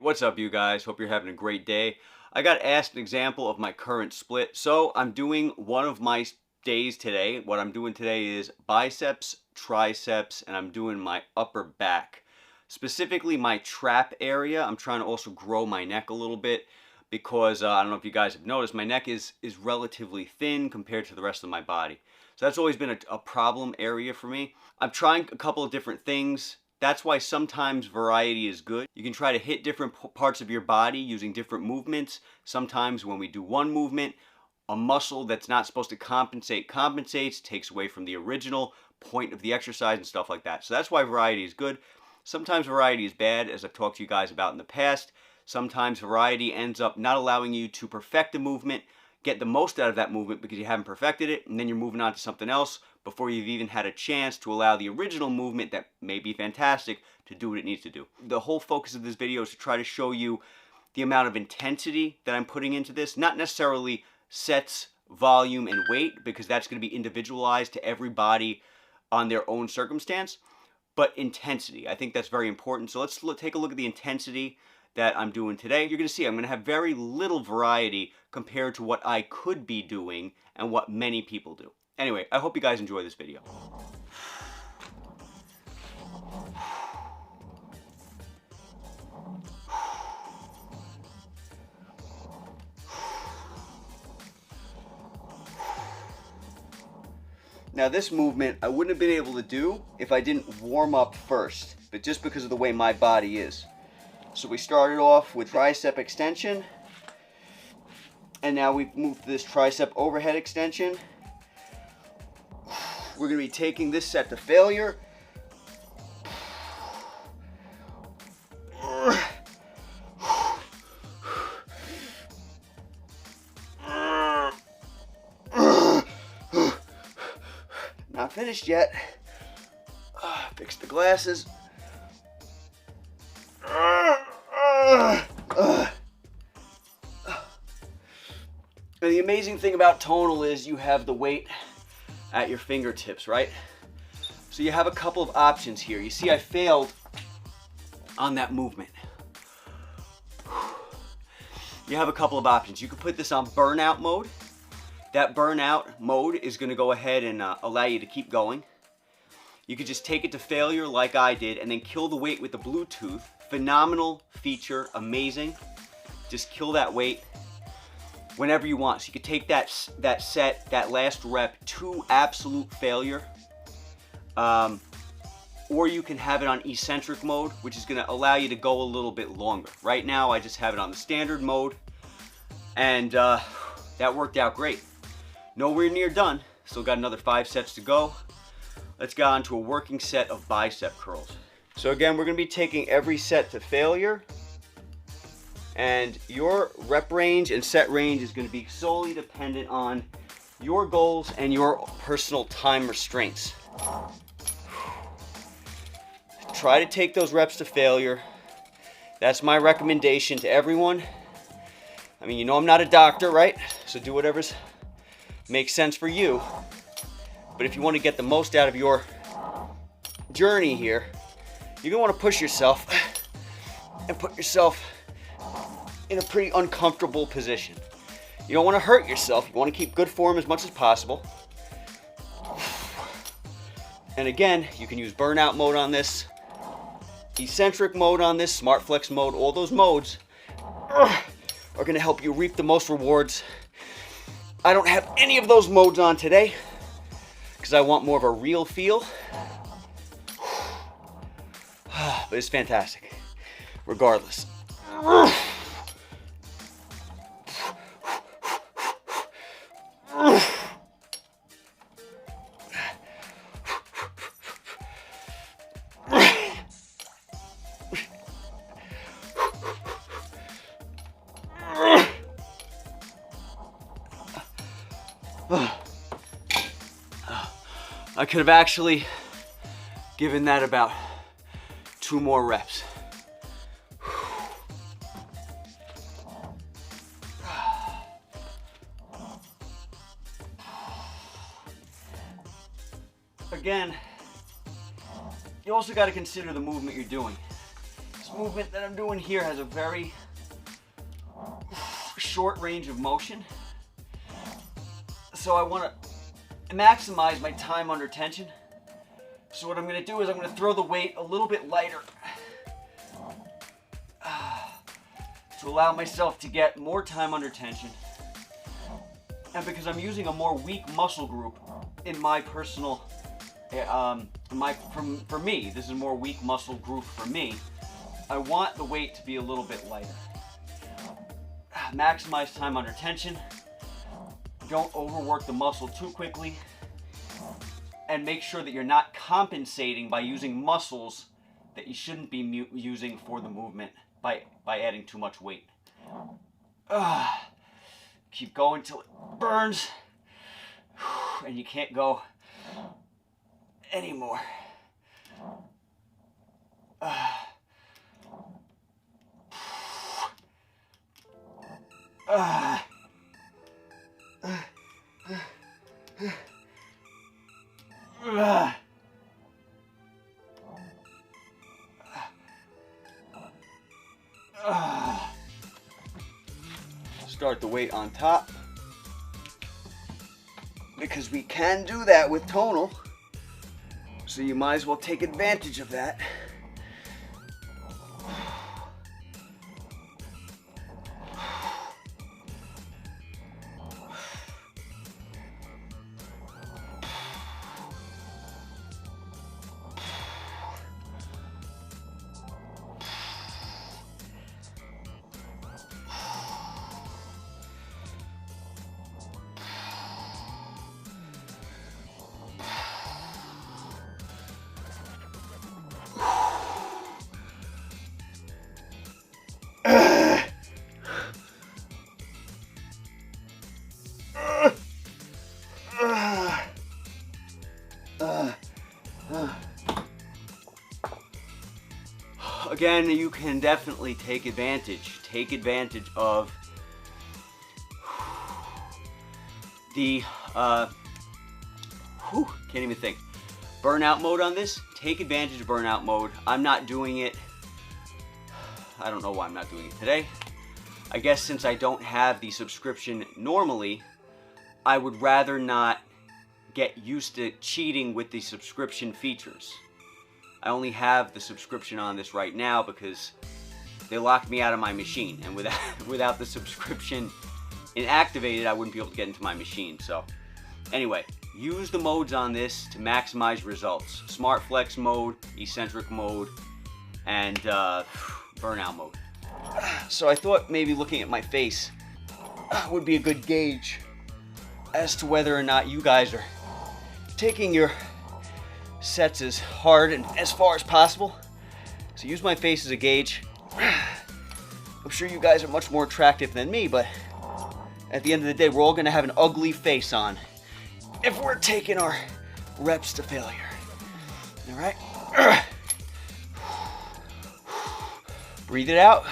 What's up, you guys? Hope you're having a great day. I got asked an example of my current split, so I'm doing one of my days today. What I'm doing today is biceps, triceps, and I'm doing my upper back. Specifically my trap area. I'm trying to also grow my neck a little bit because I don't know if you guys have noticed, my neck is relatively thin compared to the rest of my body. So that's always been a problem area for me. I'm trying a couple of different things. That's why sometimes variety is good. You can try to hit different parts of your body using different movements. Sometimes when we do one movement, a muscle that's not supposed to compensate compensates, takes away from the original point of the exercise and stuff like that. So that's why variety is good. Sometimes variety is bad, as I've talked to you guys about in the past. Sometimes variety ends up not allowing you to perfect the movement, get the most out of that movement because you haven't perfected it, and then you're moving on to something else before you've even had a chance to allow the original movement that may be fantastic to do what it needs to do. The whole focus of this video is to try to show you the amount of intensity that I'm putting into this, not necessarily sets, volume, and weight, because that's going to be individualized to everybody on their own circumstance, but intensity. I think that's very important. So let's take a look at the intensity that I'm doing today. You're going to see I'm going to have very little variety compared to what I could be doing and what many people do. Anyway, I hope you guys enjoy this video. Now this movement I wouldn't have been able to do if I didn't warm up first, but just because of the way my body is. So we started off with tricep extension, and now we've moved to this tricep overhead extension. We're going to be taking this set to failure. Not finished yet. Fix the glasses. And the amazing thing about tonal is you have the weight at your fingertips, right? So you have a couple of options here. You see I failed on that movement. You have a couple of options. You can put this on burnout mode. That burnout mode is going to go ahead and allow you to keep going. You could just take it to failure like I did and then kill the weight with the Bluetooth. Phenomenal feature, amazing. Just kill that weight whenever you want. So you could take that set, that last rep to absolute failure. Or you can have it on eccentric mode, which is going to allow you to go a little bit longer. Right now I just have it on the standard mode, and that worked out great. Nowhere near done. Still got another 5 sets to go. Let's get on to a working set of bicep curls. So again, we're going to be taking every set to failure. And your rep range and set range is going to be solely dependent on your goals and your personal time restraints. Try to take those reps to failure. That's my recommendation to everyone. I mean, you know I'm not a doctor, right? So do whatever makes sense for you. But if you want to get the most out of your journey here, you're going to want to push yourself and put yourself in a pretty uncomfortable position. You don't want to hurt yourself. You want to keep good form as much as possible. And again, you can use burnout mode on this, eccentric mode on this, smart flex mode. All those modes are going to help you reap the most rewards. I don't have any of those modes on today because I want more of a real feel. But it's fantastic, regardless. I could have actually given that about 2 more reps. Again, you also got to consider the movement you're doing. This movement that I'm doing here has a very short range of motion. So I want to maximize my time under tension. So what I'm going to do is I'm going to throw the weight a little bit lighter to allow myself to get more time under tension. And because I'm using a more weak muscle group in my personal, for me, this is a more weak muscle group for me, I want the weight to be a little bit lighter. Maximize time under tension. Don't overwork the muscle too quickly. And make sure that you're not compensating by using muscles that you shouldn't be using for the movement by adding too much weight. Keep going till it burns. And you can't go anymore. Start the weight on top, because we can do that with tonal, so you might as well take advantage of that. Again, you can definitely take advantage of the can't even think, burnout mode on this. Take advantage of burnout mode. I'm not doing it. I don't know why I'm not doing it today. I guess since I don't have the subscription normally, I would rather not get used to cheating with the subscription features. I only have the subscription on this right now because they locked me out of my machine, and without the subscription inactivated, I wouldn't be able to get into my machine. So anyway, use the modes on this to maximize results. Smart flex mode, eccentric mode, and burnout mode. So I thought maybe looking at my face would be a good gauge as to whether or not you guys are taking your sets as hard and as far as possible. So use my face as a gauge. I'm sure you guys are much more attractive than me, but at the end of the day, we're all gonna have an ugly face on if we're taking our reps to failure. All right? Breathe it out.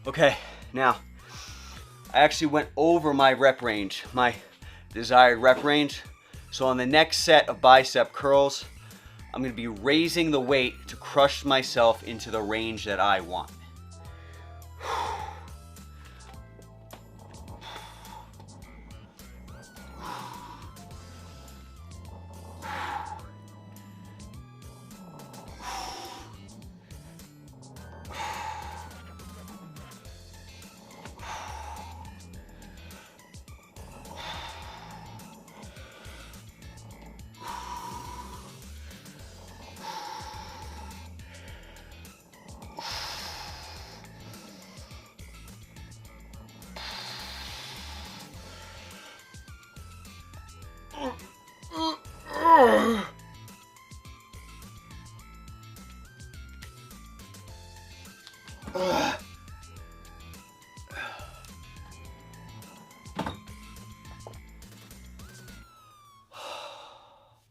Okay, now I actually went over my rep range, my desired rep range. So on the next set of bicep curls, I'm going to be raising the weight to crush myself into the range that I want.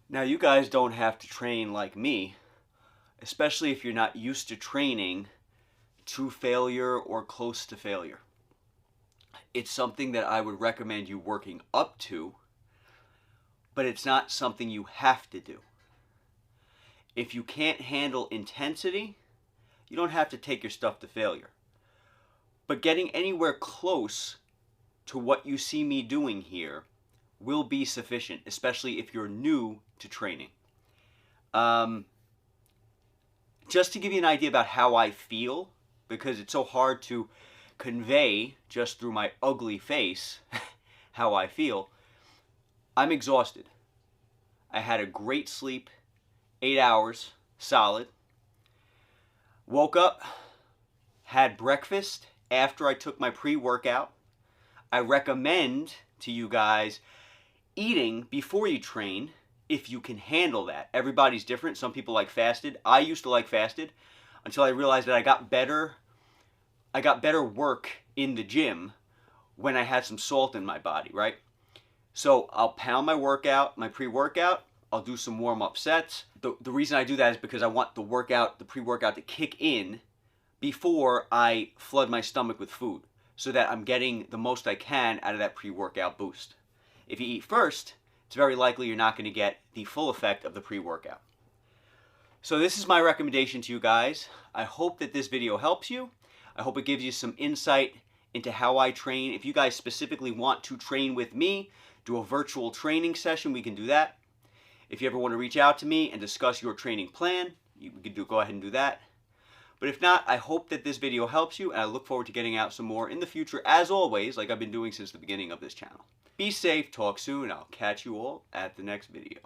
Now, you guys don't have to train like me, especially if you're not used to training to failure or close to failure. It's something that I would recommend you working up to, but it's not something you have to do. If you can't handle intensity, you don't have to take your stuff to failure. But getting anywhere close to what you see me doing here will be sufficient, especially if you're new to training. Just to give you an idea about how I feel, because it's so hard to convey just through my ugly face how I feel, I'm exhausted. I had a great sleep, 8 hours, solid. Woke up, had breakfast after I took my pre-workout. I recommend to you guys eating before you train if you can handle that. Everybody's different. Some people like fasted. I used to like fasted until I realized that I got better work in the gym when I had some salt in my body, right? So I'll pound my workout, my pre-workout. I'll do some warm-up sets. The reason I do that is because I want the pre-workout to kick in before I flood my stomach with food, so that I'm getting the most I can out of that pre-workout boost. If you eat first, it's very likely you're not going to get the full effect of the pre-workout. So this is my recommendation to you guys. I hope that this video helps you. I hope it gives you some insight into how I train. If you guys specifically want to train with me, do a virtual training session, we can do that. If you ever want to reach out to me and discuss your training plan, we can go ahead and do that. But if not, I hope that this video helps you, and I look forward to getting out some more in the future, as always, like I've been doing since the beginning of this channel. Be safe, talk soon, I'll catch you all at the next video.